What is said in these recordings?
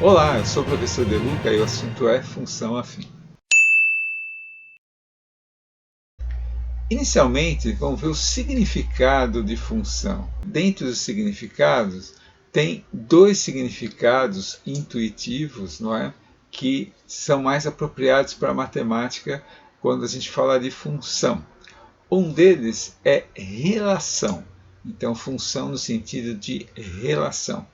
Olá, eu sou o professor De Luca e o assunto é função afim. Inicialmente, vamos ver o significado de função. Dentro dos significados, tem dois significados intuitivos, não é? Que são mais apropriados para a matemática quando a gente fala de função. Um deles é relação. Então, função no sentido de relação.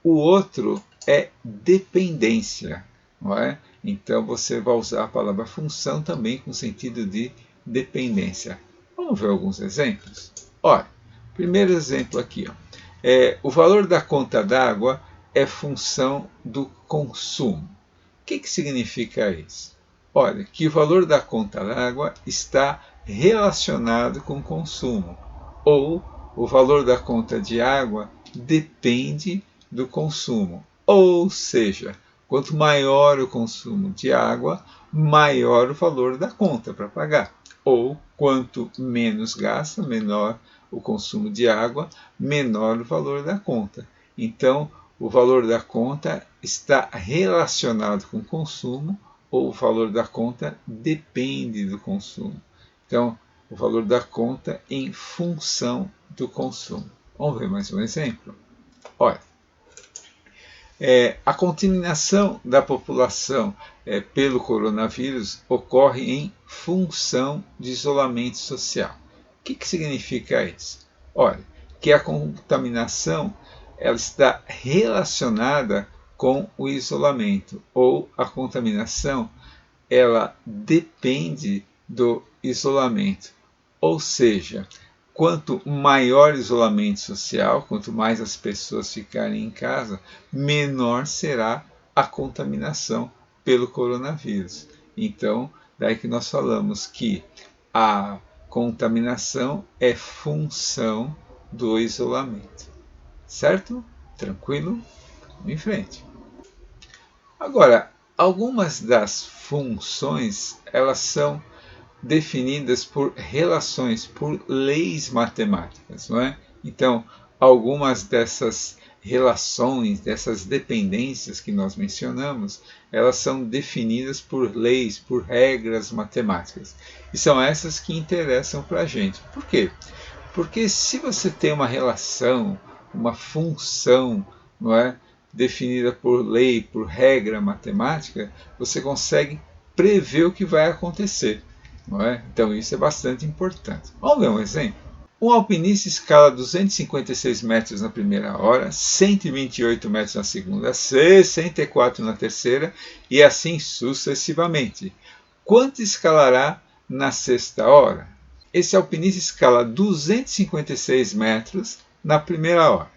O outro é dependência, não é? Então você vai usar a palavra função também com sentido de dependência. Vamos ver alguns exemplos? Olha, primeiro exemplo aqui, ó. O valor da conta d'água é função do consumo. O que significa isso? Olha, que o valor da conta d'água está relacionado com o consumo, ou o valor da conta de água depende do consumo. Ou seja, quanto maior o consumo de água, maior o valor da conta para pagar. Ou quanto menos gasta, menor o consumo de água, menor o valor da conta. Então, o valor da conta está relacionado com o consumo, ou o valor da conta depende do consumo. Então, o valor da conta em função do consumo. Vamos ver mais um exemplo? Olha, a contaminação da população pelo coronavírus ocorre em função de isolamento social. O que significa isso? Olha, que a contaminação ela está relacionada com o isolamento, ou a contaminação ela depende do isolamento. Ou seja, quanto maior o isolamento social, quanto mais as pessoas ficarem em casa, menor será a contaminação pelo coronavírus. Então, daí que nós falamos que a contaminação é função do isolamento. Certo? Tranquilo? Vamos em frente. Agora, algumas das funções, elas são definidas por relações, por leis matemáticas, não é? Então, algumas dessas relações, dessas dependências que nós mencionamos, elas são definidas por leis, por regras matemáticas. E são essas que interessam para a gente. Por quê? Porque se você tem uma relação, uma função, não é, definida por lei, por regra matemática, você consegue prever o que vai acontecer. Não é? Então isso é bastante importante. Vamos ver um exemplo? Um alpinista escala 256 metros na primeira hora, 128 metros na segunda, 64 na terceira e assim sucessivamente. Quanto escalará na sexta hora? Esse alpinista escala 256 metros na primeira hora,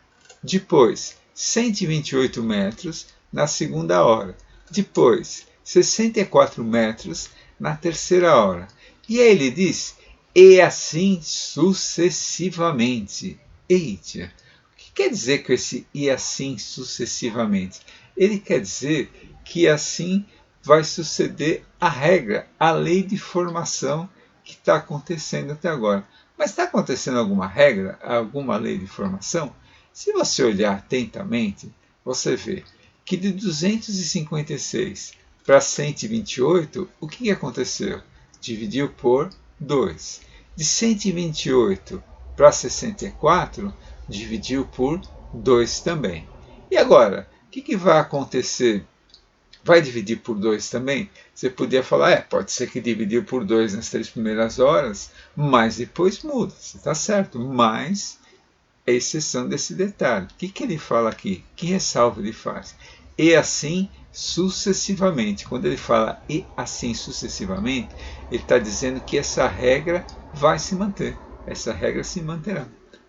depois 128 metros na segunda hora, depois 64 metros na terceira hora. E aí ele diz, e assim sucessivamente. Eita, o que quer dizer com esse e assim sucessivamente? Ele quer dizer que assim vai suceder a regra, a lei de formação que está acontecendo até agora. Mas está acontecendo alguma regra, alguma lei de formação? Se você olhar atentamente, você vê que de 256 para 128, o que aconteceu? Dividiu por 2. De 128 para 64, dividiu por 2 também. E agora, o que vai acontecer? Vai dividir por 2 também? Você podia falar, pode ser que dividiu por 2 nas 3 primeiras horas, mas depois muda, está certo, mas é exceção desse detalhe. O que ele fala aqui? Que ressalva ele faz? E assim sucessivamente. Quando ele fala e assim sucessivamente, ele está dizendo que essa regra vai se manter. Essa regra se manterá.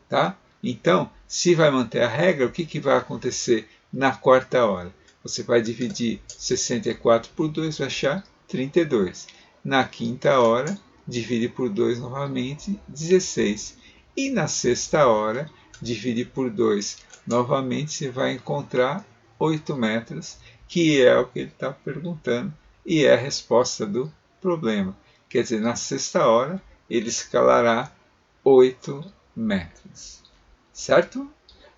Tá? Então, se vai manter a regra, o que vai acontecer na quarta hora? Você vai dividir 64 por 2, vai achar 32. Na quinta hora, divide por 2 novamente, 16. E na sexta hora, divide por 2 novamente, você vai encontrar 8 metros, que é o que ele está perguntando, e é a resposta do problema. Quer dizer, na sexta hora, ele escalará 8 metros. Certo?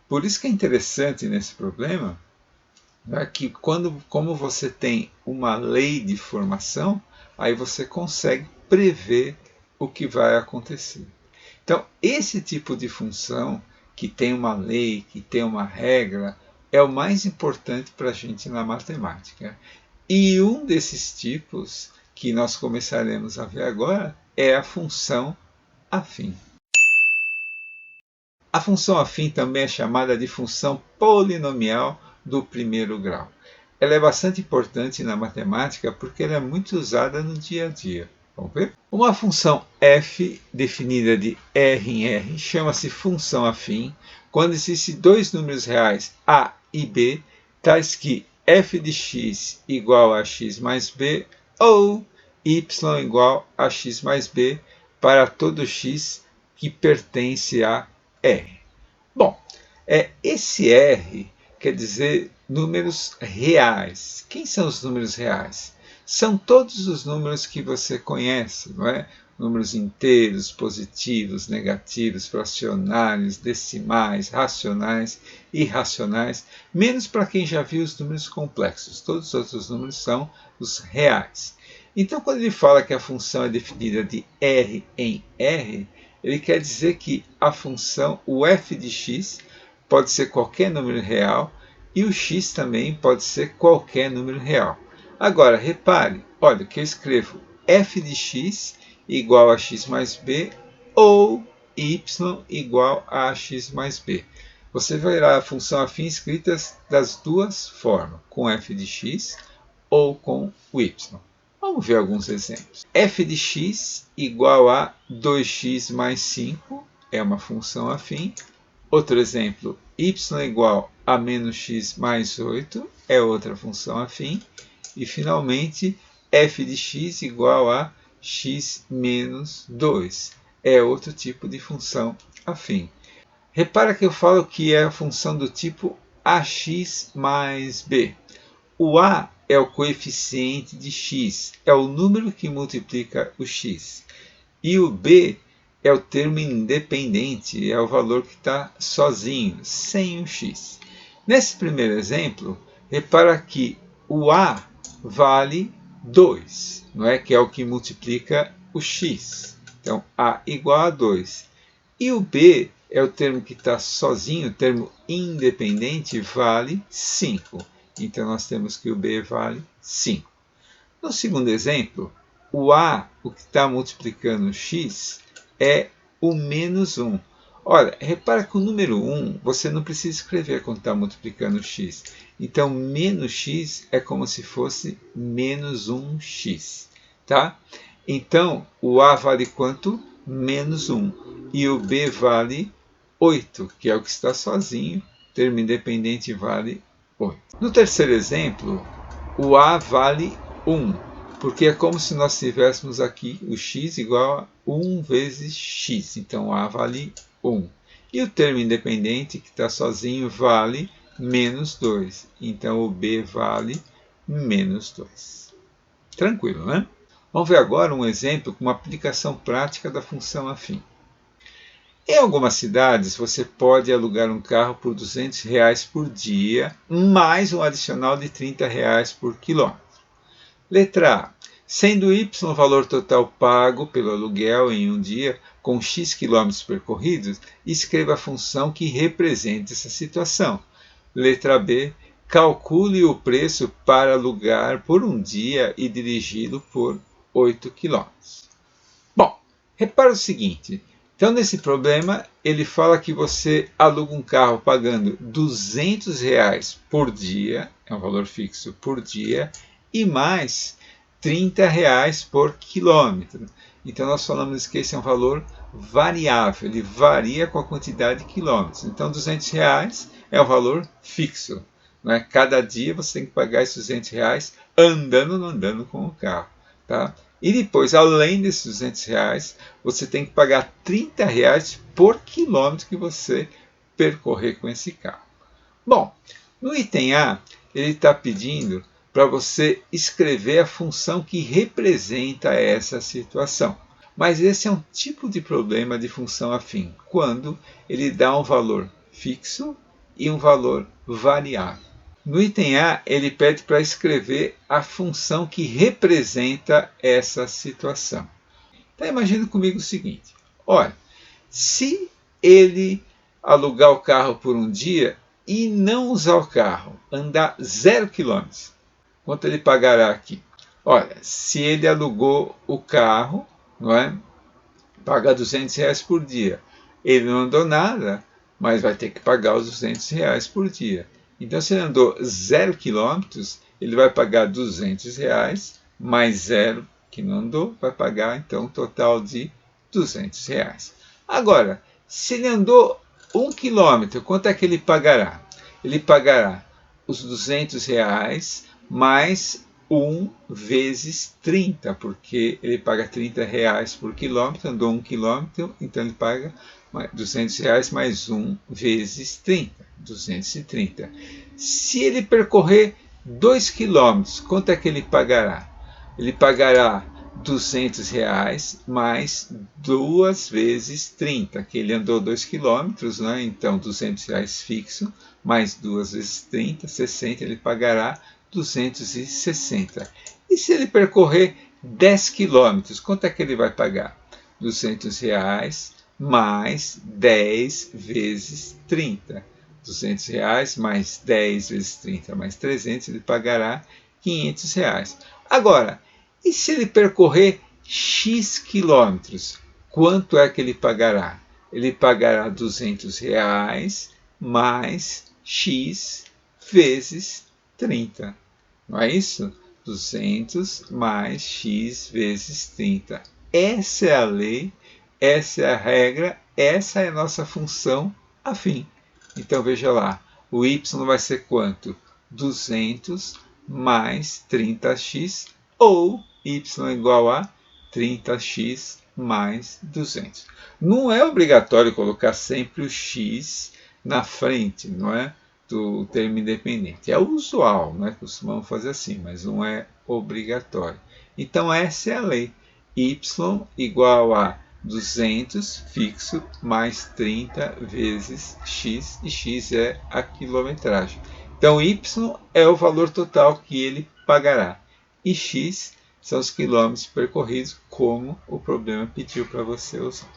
Por isso que é interessante nesse problema Né? Que como você tem uma lei de formação, aí você consegue prever o que vai acontecer. Então, esse tipo de função, que tem uma lei, que tem uma regra, é o mais importante para a gente na matemática. E um desses tipos, que nós começaremos a ver agora, é a função afim. A função afim também é chamada de função polinomial do primeiro grau. Ela é bastante importante na matemática porque ela é muito usada no dia a dia. Vamos ver? Uma função f definida de R em R chama-se função afim quando existem dois números reais a e b, tais que f de x igual a x mais b ou y igual a x mais b para todo x que pertence a R. Bom, esse R quer dizer números reais. Quem são os números reais? São todos os números que você conhece, não é? Números inteiros, positivos, negativos, fracionários, decimais, racionais, irracionais, menos para quem já viu os números complexos. Todos os outros números são os reais. Então, quando ele fala que a função é definida de R em R, ele quer dizer que a função, o f de x, pode ser qualquer número real e o x também pode ser qualquer número real. Agora, repare, olha que eu escrevo f de x igual a x mais b ou y igual a x mais b. Você verá a função afim escrita das duas formas, com f de x ou com o y. Vamos ver alguns exemplos. F de x igual a 2x mais 5 é uma função afim. Outro exemplo, y igual a menos x mais 8 é outra função afim. E, finalmente, f de x igual a x menos 2 é outro tipo de função afim. Repara que eu falo que é a função do tipo ax mais b. O a é o coeficiente de x, é o número que multiplica o x. E o b é o termo independente, é o valor que está sozinho, sem o x. Nesse primeiro exemplo, repara que o a vale 2, não é? Que é o que multiplica o x. Então, a igual a 2. E o b é o termo que está sozinho, o termo independente, vale 5. Então, nós temos que o b vale 5. No segundo exemplo, o a, o que está multiplicando o x, é o menos 1. Olha, repara que o número 1 você não precisa escrever quando está multiplicando o x. Então, menos x é como se fosse menos 1x. Tá? Então, o a vale quanto? Menos 1. E o b vale 8, que é o que está sozinho. Termo independente vale 8. No terceiro exemplo, o a vale 1, porque é como se nós tivéssemos aqui o x igual a 1 vezes x. Então, a vale 1. E o termo independente, que está sozinho, vale menos 2. Então, o b vale menos 2. Tranquilo, né? Vamos ver agora um exemplo com uma aplicação prática da função afim. Em algumas cidades, você pode alugar um carro por R$200 por dia, mais um adicional de R$30 por quilômetro. Letra A. Sendo y o valor total pago pelo aluguel em um dia, com x quilômetros percorridos, escreva a função que representa essa situação. Letra B. Calcule o preço para alugar por um dia e dirigi-lo por 8 quilômetros. Bom, repara o seguinte. Então, nesse problema, ele fala que você aluga um carro pagando R$200 por dia, é um valor fixo por dia, e mais R$30 por quilômetro. Então, nós falamos que esse é um valor variável, ele varia com a quantidade de quilômetros. Então, R$200 é um valor fixo. Não é? Cada dia você tem que pagar esses R$200 andando ou não andando com o carro. Tá? E depois, além desses R$200, você tem que pagar R$30 por quilômetro que você percorrer com esse carro. Bom, no item A, ele está pedindo para você escrever a função que representa essa situação. Mas esse é um tipo de problema de função afim, quando ele dá um valor fixo e um valor variável. No item A, ele pede para escrever a função que representa essa situação. Então, imagine comigo o seguinte: olha, se ele alugar o carro por um dia e não usar o carro, andar 0 km, quanto ele pagará aqui? Olha, se ele alugou o carro, não é? Paga R$ 200 por dia. Ele não andou nada, mas vai ter que pagar os R$ 200 por dia. Então, se ele andou 0 km, ele vai pagar R$ 200, mais 0 que não andou, vai pagar então um total de R$ 200. Agora, se ele andou 1 km, quanto é que ele pagará? Ele pagará os R$ 200 mais 1 vezes 30, porque ele paga R$ 30 por quilômetro, andou 1 quilômetro, então ele paga R$ 200 mais 1 vezes 30, 230. Se ele percorrer 2 quilômetros, quanto é que ele pagará? Ele pagará R$ 200 mais 2 vezes 30, que ele andou 2 quilômetros, né? Então R$ 200 fixo, mais 2 vezes 30, 60, ele pagará 260. E se ele percorrer 10 quilômetros, quanto é que ele vai pagar? R$ 200 mais 10 vezes 30. R$ 200 mais 10 vezes 30 mais 300, ele pagará R$ 500. Agora, e se ele percorrer X quilômetros, quanto é que ele pagará? Ele pagará R$ 200 mais X vezes 30. Não é isso? 200 mais x vezes 30. Essa é a lei, essa é a regra, essa é a nossa função afim. Então veja lá, o y vai ser quanto? 200 mais 30x, ou y igual a 30x mais 200. Não é obrigatório colocar sempre o x na frente, não é? Do termo independente. É usual, né? Costumamos fazer assim, mas não é obrigatório. Então essa é a lei. Y igual a 200 fixo mais 30 vezes x, e x é a quilometragem. Então y é o valor total que ele pagará, e x são os quilômetros percorridos, como o problema pediu para você usar.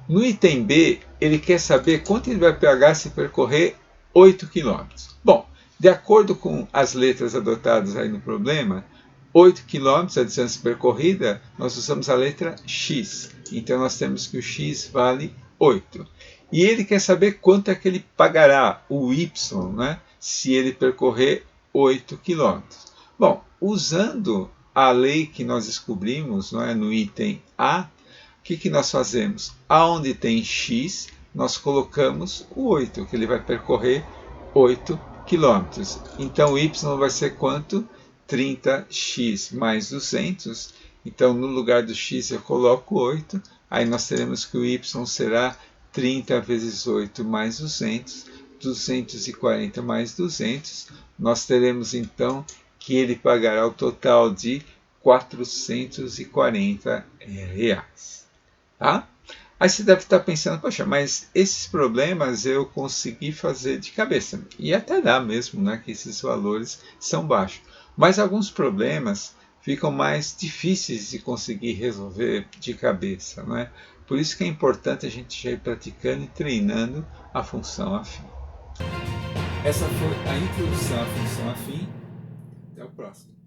No item B, ele quer saber quanto ele vai pagar se percorrer 8 km. Bom, de acordo com as letras adotadas aí no problema, 8 km, a distância percorrida, nós usamos a letra x. Então nós temos que o x vale 8. E ele quer saber quanto é que ele pagará, o y, né, se ele percorrer 8 km. Bom, usando a lei que nós descobrimos, não é, no item A, o que nós fazemos? Aonde tem x, nós colocamos o 8, que ele vai percorrer 8 km. Então, y vai ser quanto? 30x mais 200. Então, no lugar do x, eu coloco 8. Aí nós teremos que o y será 30 vezes 8 mais 200. 240 mais 200. Nós teremos, então, que ele pagará o total de R$ 440. Tá? Aí você deve estar pensando, poxa, mas esses problemas eu consegui fazer de cabeça. E até dá mesmo, né, que esses valores são baixos. Mas alguns problemas ficam mais difíceis de conseguir resolver de cabeça. Né? Por isso que é importante a gente já ir praticando e treinando a função afim. Essa foi a introdução à função afim. Até o próximo.